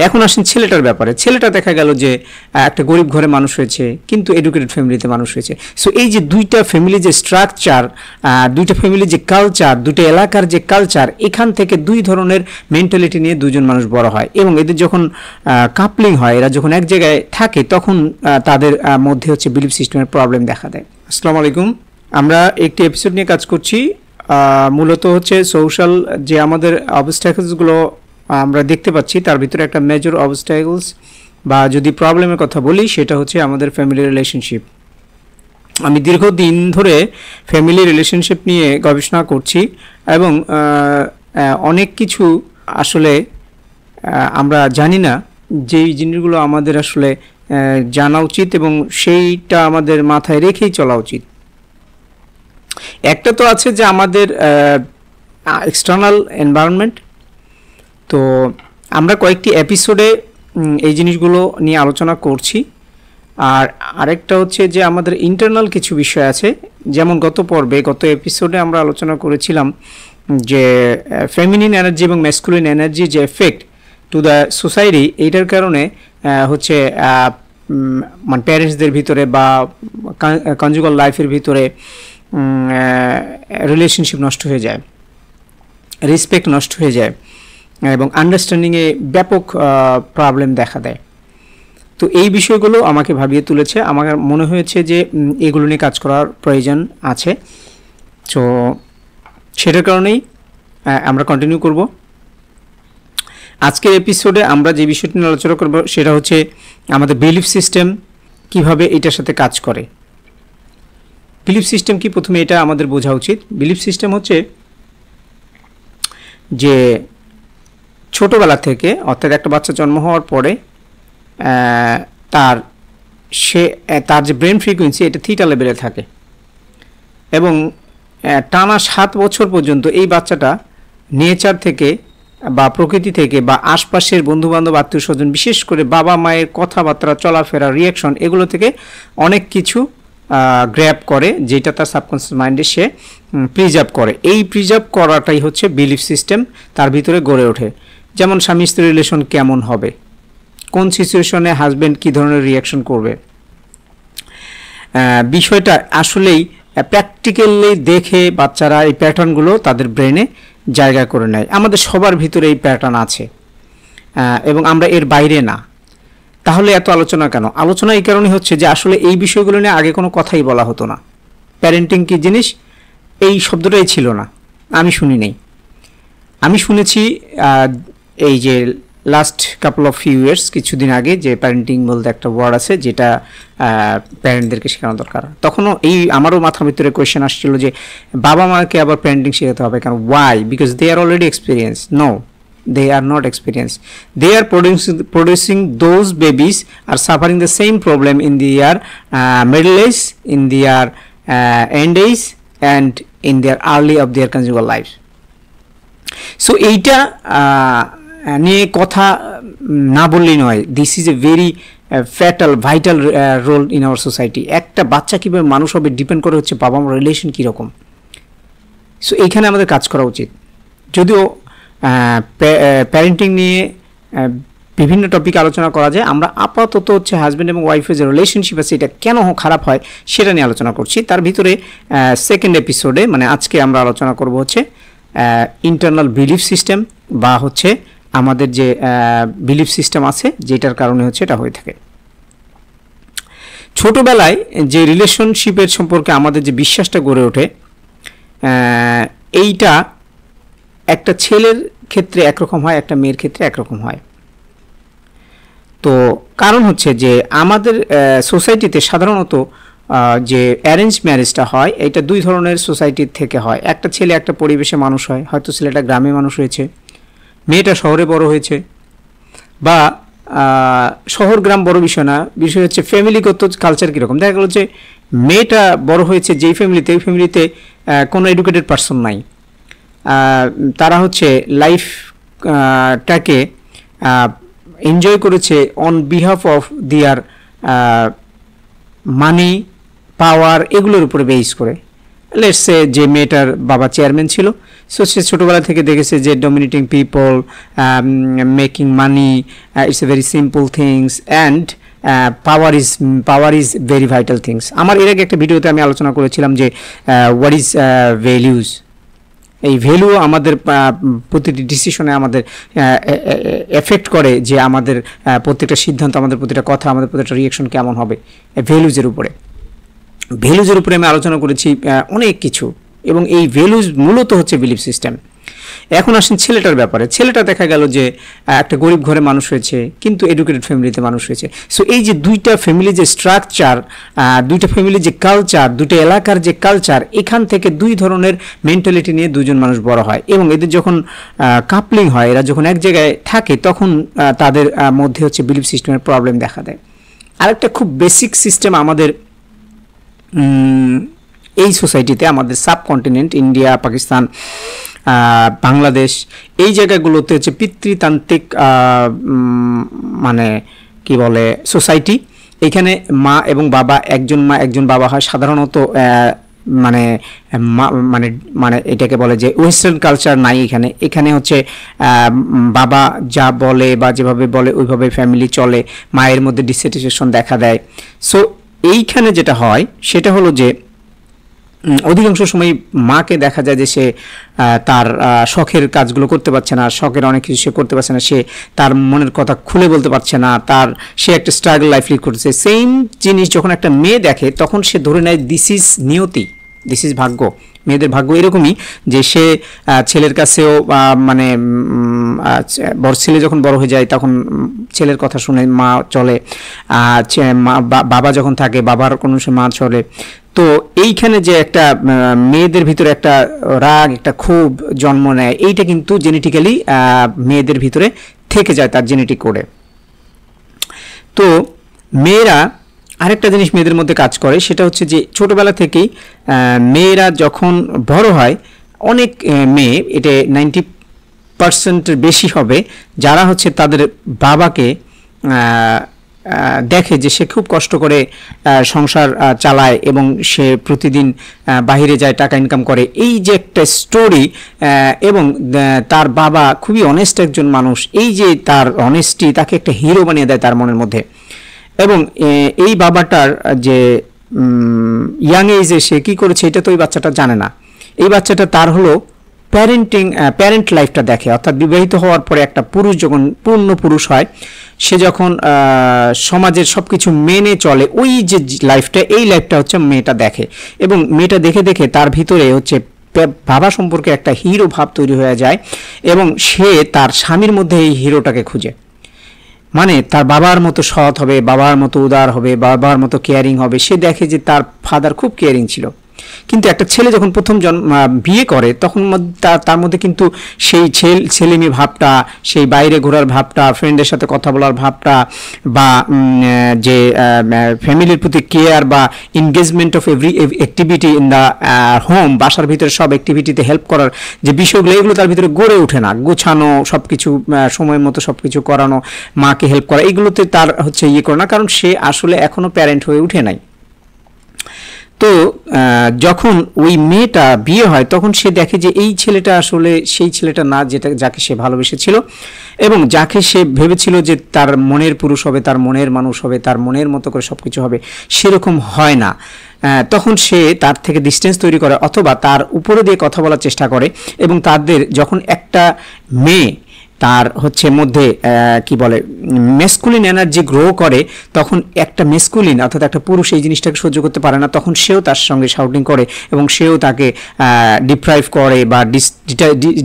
এখন আসেন ছেলেটার ব্যাপারে। ছেলেটা দেখা গেল যে একটা গরিব ঘরে মানুষ হয়েছে, কিন্তু এডুকেটেড ফ্যামিলিতে মানুষ হয়েছে। সো এই যে দুইটা ফ্যামিলি যে স্ট্রাকচার, দুইটা ফ্যামিলি যে কালচার, দুইটা এলাকার যে কালচার, এখান থেকে দুই ধরনের মেন্টালিটি নিয়ে দুজন মানুষ বড় হয়, এবং এদের যখন কাপলিং হয়, এরা যখন এক জায়গায় থাকে, তখন তাদের মধ্যে হচ্ছে বিলিফ সিস্টেমের প্রবলেম দেখা দেয়। আসসালামু আলাইকুম। আমরা একটি এপিসোড নিয়ে কাজ করছি, মূলত হচ্ছে সোশ্যাল যে আমাদের অবস্ট্যাকলসগুলো আমরা দেখতে পাচ্ছি, তার ভিতরে একটা মেজর অবস্ট্যাকলস বা যদি প্রবলেমের কথা বলি, সেটা হচ্ছে আমাদের ফ্যামিলি রিলেশনশিপ। আমি দীর্ঘদিন ধরে ফ্যামিলি রিলেশনশিপ নিয়ে গবেষণা করছি, এবং অনেক কিছু আসলে আমরা জানি না, যেই জিনিসগুলো আমাদের আসলে জানা উচিত এবং সেইটা আমাদের মাথায় রেখেই চলা উচিত। একটা তো আছে যে আমাদের এক্সটার্নাল এনভায়রনমেন্ট। তো আমরা কয়েকটি এপিসোডে এই জিনিসগুলো নিয়ে আলোচনা করছি। আর আরেকটা হচ্ছে যে আমাদের ইন্টারনাল কিছু বিষয় আছে, যেমন গত এপিসোডে আমরা আলোচনা করেছিলাম যে ফেমিনিন এনার্জি এবং ম্যাসকুলিন এনার্জি যে এফেক্ট টু দ্য সোসাইটি, এইটার কারণে হচ্ছে মানে প্যারেন্টসদের ভিতরে বা কনজুগাল লাইফের ভিতরে রিলেশনশিপ নষ্ট হয়ে যায়, রেসপেক্ট নষ্ট হয়ে যায়, এবং আন্ডারস্ট্যান্ডিংয়ে ব্যাপক প্রবলেম দেখা দেয়। তো এই বিষয়গুলো আমাকে ভাবিয়ে তুলেছে, আমার মনে হয়েছে যে এগুলো নিয়ে কাজ করার প্রয়োজন আছে। তো সেটার কারণেই আমরা কন্টিনিউ করব। আজকের এপিসোডে আমরা যে বিষয়টি নিয়ে আলোচনা করব সেটা হচ্ছে আমাদের বিলিফ সিস্টেম, কিভাবে এটার সাথে কাজ করে। বিলিফ সিস্টেম কি, প্রথমে এটা আমাদের বোঝা উচিত। বিলিফ সিস্টেম হচ্ছে যে ছোটোবেলা থেকে, অর্থাৎ একটা বাচ্চা জন্ম হওয়ার পরে তার যে ব্রেন ফ্রিকোয়েন্সি, এটা থিটা লেভেলে থাকে, এবং টানা 7 বছর পর্যন্ত এই বাচ্চাটা নেচার থেকে বা প্রকৃতি থেকে বা আশপাশের বন্ধুবান্ধব, আত্মীয় স্বজন, বিশেষ করে বাবা মায়ের কথাবার্তা, চলাফেরা, রিয়াকশন, এগুলো থেকে অনেক কিছু গ্র্যাব করে, যেটা তার সাবকনসিয়াস মাইন্ডে সে প্রিজার্ভ করে। এই প্রিজার্ভ করাটাই হচ্ছে বিলিফ সিস্টেম, তার ভিতরে গড়ে ওঠে। যেমন স্বামী স্ত্রী রিলেশন কেমন হবে, কোন সিচুয়েশনে হাজব্যান্ড কী ধরনের রিয়াকশন করবে, বিষয়টা আসলেই প্র্যাকটিক্যালি দেখে বাচ্চারা এই প্যাটার্নগুলো তাদের ব্রেনে জায়গা করে নেয়। আমাদের সবার ভিতরে এই প্যাটার্ন আছে, এবং আমরা এর বাইরে না। তাহলে এত আলোচনা কেন? আলোচনা এই কারণে হচ্ছে যে আসলে এই বিষয়গুলো নিয়ে আগে কোনো কথাই বলা হতো না। প্যারেন্টিং কী জিনিস, এই শব্দটাই ছিল না, আমি শুনি নেই। আমি শুনেছি এই যে last couple of few years, কিছুদিন আগে, যে প্যারেন্টিং বলতে একটা ওয়ার্ড আছে যেটা প্যারেন্টদেরকে শেখানো দরকার। তখনও আমারও মাথার ভিতরে কোয়েশ্চেন আসছিল যে বাবা মাকে আবার প্যারেন্টিং শেখাতে হবে কেন? Why? Because they are already experience. No, they are not experienced. They are producing those babies are suffering the same problem in their middle age, in their end age, and in their early of their conjugal life. So এইটা নিয়ে কথা না বললেই নয়। This is a very vital role in our society. একটা বাচ্চা কীভাবে মানুষ হবে ডিপেন্ড করে হচ্ছে বাবা মার রিলেশন কীরকম। সো এইখানে আমাদের কাজ করা উচিত। যদিও প্যারেন্টিং নিয়ে বিভিন্ন টপিক আলোচনা করা যায়, আমরা আপাতত হচ্ছে হাজব্যান্ড এবং ওয়াইফের যে রিলেশনশিপ আছে এটা কেন খারাপ হয় সেটা নিয়ে আলোচনা করছি। তার ভিতরে সেকেন্ড এপিসোডে, মানে আজকে আমরা আলোচনা করব হচ্ছে ইন্টারনাল বিলিফ সিস্টেম, বা হচ্ছে আমাদের যে বিলিফ সিস্টেম আছে যেটার কারণে হচ্ছে এটা হয়ে থাকে। ছোটোবেলায় যে রিলেশনশিপের সম্পর্কে আমাদের যে বিশ্বাসটা গড়ে ওঠে, এইটা একটা ছেলের ক্ষেত্রে একরকম হয়, একটা মেয়ের ক্ষেত্রে একরকম হয়। তো কারণ হচ্ছে যে আমাদের সোসাইটিতে সাধারণত যে অ্যারেঞ্জ ম্যারেজটা হয়, এটা দুই ধরনের সোসাইটির থেকে হয়। একটা ছেলে একটা পরিবেশে মানুষ হয়, হয়তো ছেলেটা গ্রামে মানুষ হয়েছে, মেয়েটা শহরে বড় হয়েছে, বা শহর গ্রাম বড় বিষয় না, বিষয় হচ্ছে ফ্যামিলিগত কালচার কীরকম। দেখা গেল যে মেয়েটা বড় হয়েছে যেই ফ্যামিলিতে, ওই ফ্যামিলিতে কোনো এডুকেটেড পারসন নাই, তারা হচ্ছে লাইফটাকে এনজয় করেছে অন বিহাফ অফ দিয়ার মানি, পাওয়ার, এগুলোর উপরে বেস করে। লেটস সে যে মেয়েটার বাবা চেয়ারম্যান ছিল, সো সে ছোটোবেলা থেকে দেখেছে যে dominating people, making money, it's a very simple things and power is very vital things. আমার এর আগে একটা ভিডিওতে আমি আলোচনা করেছিলাম যে হোয়াট ইজ ভ্যালিউজ। এই ভ্যালু আমাদের প্রতিটি ডিসিশনে আমাদের এফেক্ট করে, যে আমাদের প্রত্যেকটা সিদ্ধান্ত, আমাদের প্রতিটা কথা, আমাদের প্রত্যেকটা রিয়েকশন কেমন হবে ভ্যালুজের উপরে। ভ্যালুজের উপরে আমি আলোচনা করেছি অনেক কিছু, এবং এই ভ্যালুজ মূলত হচ্ছে বিলিফ সিস্টেম। এখন আসেন ছেলেটার ব্যাপারে। ছেলেটা দেখা গেল যে একটা গরিব ঘরে মানুষ হয়েছে, কিন্তু এডুকেটেড ফ্যামিলিতে মানুষ হয়েছে। সো এই যে দুইটা ফ্যামিলির যে স্ট্রাকচার, দুইটা ফ্যামিলির যে কালচার, দুইটা এলাকার যে কালচার, এখান থেকে দুই ধরনের মেন্টালিটি নিয়ে দুজন মানুষ বড় হয়, এবং এদের যখন কাপলিং হয়, এরা যখন এক জায়গায় থাকে, তখন তাদের মধ্যে হচ্ছে বিলিফ সিস্টেমের প্রবলেম দেখা দেয়। আরেকটা খুব বেসিক সিস্টেম আমাদের এই সোসাইটিতে, আমাদের সাবকন্টিনেন্ট ইন্ডিয়া, পাকিস্তান, বাংলাদেশ, এই জায়গাগুলোতে হচ্ছে পিতৃতান্ত্রিক মানে কি বলে সোসাইটি। এখানে মা এবং বাবা, একজন মা একজন বাবা হয় সাধারণত। মানে মানে মানে এটাকে বলে যে ওয়েস্টার্ন কালচার নাই এখানে। এখানে হচ্ছে বাবা যা বলে বা যেভাবে বলে ওইভাবে ফ্যামিলি চলে, মায়ের মধ্যে ডিসস্যাটিসফ্যাকশন দেখা দেয়। সো এইখানে যেটা হয় সেটা হলো যে অধিকাংশ সময় মাকে দেখা যায় যে সে তার শখের কাজগুলো করতে পারছে না, শখের অনেক কিছু সে করতে পারছে না, সে তার মনের কথা খুলে বলতে পারছে না, সে একটা স্ট্রাগল লাইফ লিড করছে। সেম জিনিস যখন একটা মেয়ে দেখে, তখন সে ধরে নেয় দিস ইজ নিয়তি, দিস ইজ ভাগ্য। মেয়েদের ভাগ্য এরকমই যে সে ছেলের কাছেও মানে বড় ছেলে যখন বড় হয়ে যায়, তখন ছেলের কথা শুনে মা চলে, বাবা যখন থাকে বাবার কোনো মা চলে। তো এইখানে যে একটা মেয়েদের ভিতরে একটা রাগ, একটা ক্ষোভ জন্ম নেয়, এইটা কিন্তু জেনেটিক্যালি মেয়েদের ভিতরে থেকে যায় তার জেনেটিক কোডে। তো মেয়েরা আরেকটা জিনিস মেয়েদের মধ্যে কাজ করে, সেটা হচ্ছে যে ছোটোবেলা থেকেই মেয়েরা যখন বড় হয়, অনেক মেয়ে, এটা 90% বেশি হবে, যারা হচ্ছে তাদের বাবাকে দেখে যে সে খুব কষ্ট করে সংসার চালায় এবং সে প্রতিদিন বাইরে যায়, টাকা ইনকাম করে, এই যে একটা স্টোরি, এবং তার বাবা খুবই অনেস্ট একজন মানুষ, এই যে তার অনেস্টি তাকে একটা হিরো বানিয়ে দেয় তার মনের মধ্যে। এবং এই বাবাটার যে ইয়াং এজে সে কী করেছে এটা তো ওই বাচ্চাটা জানে না। এই বাচ্চাটা তার হলো প্যারেন্ট লাইফটা দেখে, অর্থাৎ বিবাহিত হওয়ার পরে একটা পুরুষ যখন পূর্ণ পুরুষ হয়, সে যখন সমাজের সব কিছু মেনে চলে, ওই যে লাইফটা, এই লাইফটা হচ্ছে মেয়েটা দেখে, এবং মেয়েটা দেখে দেখে তার ভিতরে হচ্ছে বাবা সম্পর্কে একটা হিরো ভাব তৈরি হয়ে যায়, এবং সে তার স্বামীর মধ্যে এই হিরোটাকে খুঁজে। মানে তার বাবার মতো সৎ হবে, বাবার মতো উদার হবে, বাবার মতো কেয়ারিং হবে। সে দেখে যে তার ফাদার খুব কেয়ারিং ছিল, কিন্তু একটা ছেলে যখন প্রথম বিয়ে করে, তখন তার মধ্যে কিন্তু সেই ছেলেমেয়ে ভাবটা, সেই বাইরে ঘোরার ভাবটা, ফ্রেন্ডের সাথে কথা বলার ভাবটা, বা যে ফ্যামিলির প্রতি কেয়ার বা engagement of every activity in the home, বাসার ভিতরে সব অ্যাক্টিভিটিতে হেল্প করার যে বিষয়গুলো, এগুলো তার ভিতরে গড়ে ওঠে না। গোছানো, সব কিছু সময় মতো সব কিছু করানো, মাকে হেল্প করা, এগুলোতে তার হচ্ছে করে না, কারণ সে আসলে এখনও প্যারেন্ট হয়ে উঠে নাই। তো যখন ওই মেয়েটা বিয়ে হয়, তখন সে দেখে যে এই ছেলেটা আসলে সেই ছেলেটা না যাকে সে ভালোবেসেছিল, এবং যাকে সে ভেবেছিল যে তার মনের পুরুষ হবে, তার মনের মানুষ হবে, তার মনের মতো করে সব কিছু হবে, সেরকম হয় না। তখন সে তার থেকে ডিস্টেন্স তৈরি করে, অথবা তার উপরে দিয়ে কথা বলার চেষ্টা করে। এবং তাদের যখন একটা মেয়ে তার হচ্ছে মধ্যে কি বলে মেসকুলিন এনার্জি গ্রো করে, তখন একটা মেসকুলিন অর্থাৎ একটা পুরুষ এই জিনিসটাকে সহ্য করতে পারে না, তখন সেও তার সঙ্গে শাউটিং করে এবং সেও তাকে ডিপ্রাইভ করে বা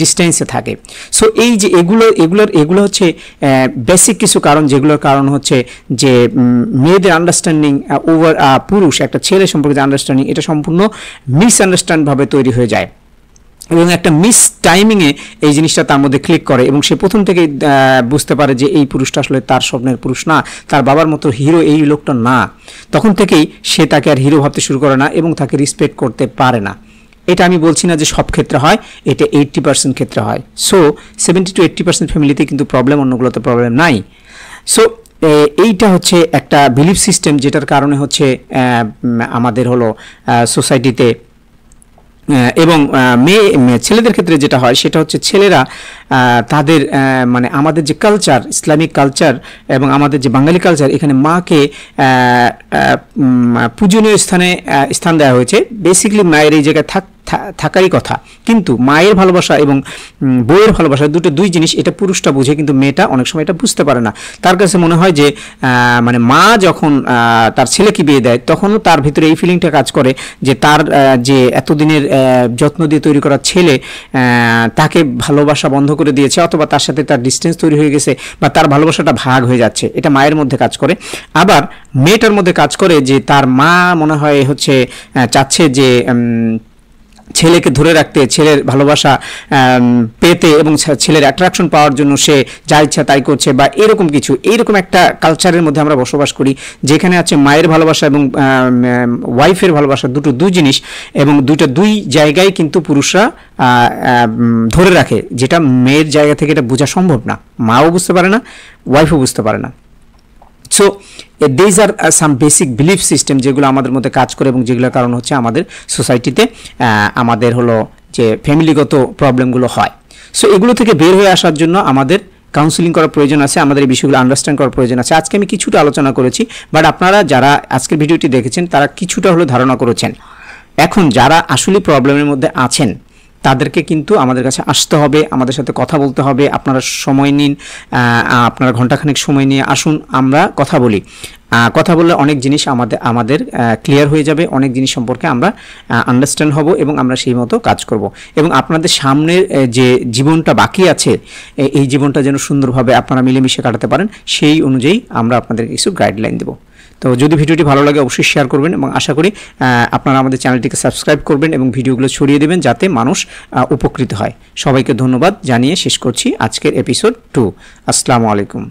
ডিস্টেন্সে থাকে। সো এই যে এগুলো হচ্ছে বেসিক কিছু কারণ, যেগুলোর কারণ হচ্ছে যে মেয়েদের আন্ডারস্ট্যান্ডিং ওভার পুরুষ, একটা ছেলে সম্পর্কে যে আন্ডারস্ট্যান্ডিং, এটা সম্পূর্ণ মিসআন্ডারস্ট্যান্ডভাবে তৈরি হয়ে যায়, এবং একটা মিস টাইমিংয়ে এই জিনিসটা তার মধ্যে ক্লিক করে, এবং সে প্রথম থেকেই বুঝতে পারে যে এই পুরুষটা আসলে তার স্বপ্নের পুরুষ না, তার বাবার মতো হিরো এই লোকটা না। তখন থেকেই সে তাকে আর হিরো ভাবতে শুরু করে না এবং তাকে রেসপেক্ট করতে পারে না। এটা আমি বলছি না যে সব ক্ষেত্রে হয়, এটা 80% ক্ষেত্রে হয়। সো 70 to 80% ফ্যামিলিতে কিন্তু প্রবলেম, অন্যগুলোতে প্রবলেম নাই। সো এইটা হচ্ছে একটা বিলিফ সিস্টেম, যেটার কারণে হচ্ছে আমাদের হলো সোসাইটিতে এবং ছেলেদের ক্ষেত্রে যেটা হয় সেটা হচ্ছে ছেলেরা তাদের মানে আমাদের যে কালচার, ইসলামিক কালচার এবং আমাদের যে বাঙালি কালচার, এখানে মাকে পূজনীয় স্থান দেওয়া হয়েছে। বেসিক্যালি মায়ের এই জায়গায় থাকারই কথা, কিন্তু মায়ের ভালোবাসা এবং বউয়ের ভালোবাসা দুই জিনিস, এটা পুরুষটা বুঝে কিন্তু মেয়েটা অনেক সময় এটা বুঝতে পারে না। তার কাছে মনে হয় যে মানে মা যখন তার ছেলেকে বিয়ে দেয় তখনও তার ভিতরে এই ফিলিংটা কাজ করে যে তার যে এতদিনের যত্ন দিয়ে তৈরি করা ছেলে তাকে ভালোবাসা বন্ধ করে দিয়েছে, অথবা তার সাথে তার ডিস্টেন্স তৈরি হয়ে গেছে, বা তার ভালোবাসাটা ভাগ হয়ে যাচ্ছে। এটা মায়ের মধ্যে কাজ করে। আবার মেয়েটার মধ্যে কাজ করে যে তার মা মনে হয় হচ্ছে চাচ্ছে যে ছেলেকে ধরে রাখতে, ছেলের ভালোবাসা পেতে এবং ছেলের অ্যাট্রাকশন পাওয়ার জন্য সে যা ইচ্ছা তাই করছে, বা এরকম কিছু। এইরকম একটা কালচারের মধ্যে আমরা বসবাস করি যেখানে আছে মায়ের ভালোবাসা এবং ওয়াইফের ভালোবাসা দুই জিনিস, এবং দুই জায়গায় কিন্তু পুরুষরা ধরে রাখে, যেটা মেয়ের জায়গা থেকে এটা বোঝা সম্ভব না। মাও বুঝতে পারে না, ওয়াইফও বুঝতে পারে না। So this are some basic belief system যেগুলো আমাদের মধ্যে কাজ করে, এবং যেগুলোর কারণ হচ্ছে আমাদের সোসাইটিতে আমাদের হলো যে ফ্যামিলিগত প্রবলেমগুলো হয়। সো এগুলো থেকে বের হয়ে আসার জন্য আমাদের কাউন্সিলিং করার প্রয়োজন আছে, আমাদের এই বিষয়গুলো আন্ডারস্ট্যান্ড করার প্রয়োজন আছে। আজকে আমি কিছুটা আলোচনা করেছি, বাট আপনারা যারা আজকের ভিডিওটি দেখেছেন তারা কিছুটা হলেও ধারণা করেছেন। এখন যারা আসলে প্রবলেমের মধ্যে আছেন তাদেরকে কিন্তু আমাদের কাছে আসতে হবে, আমাদের সাথে কথা বলতে হবে। আপনারা সময় নিন, আপনারা ঘন্টাখানেক সময় নিয়ে আসুন, আমরা কথা বলি। কথা বললে অনেক জিনিস আমাদের ক্লিয়ার হয়ে যাবে, অনেক জিনিস সম্পর্কে আমরা আন্ডারস্ট্যান্ড হব, এবং আমরা সেই মতো কাজ করব। এবং আপনাদের সামনের যে জীবনটা বাকি আছে, এই জীবনটা যেন সুন্দরভাবে আপনারা মিলেমিশে কাটাতে পারেন, সেই অনুযায়ী আমরা আপনাদের কিছু গাইডলাইন দেব। তো যদি ভিডিওটি ভালো লাগে অবশ্যই শেয়ার করবেন, এবং আশা করি আপনারা আমাদের চ্যানেলটিকে সাবস্ক্রাইব করবেন এবং ভিডিওগুলো ছড়িয়ে দেবেন যাতে মানুষ উপকৃত হয়। সবাইকে ধন্যবাদ জানিয়ে শেষ করছি আজকের এপিসোড 2। আসসালামু আলাইকুম।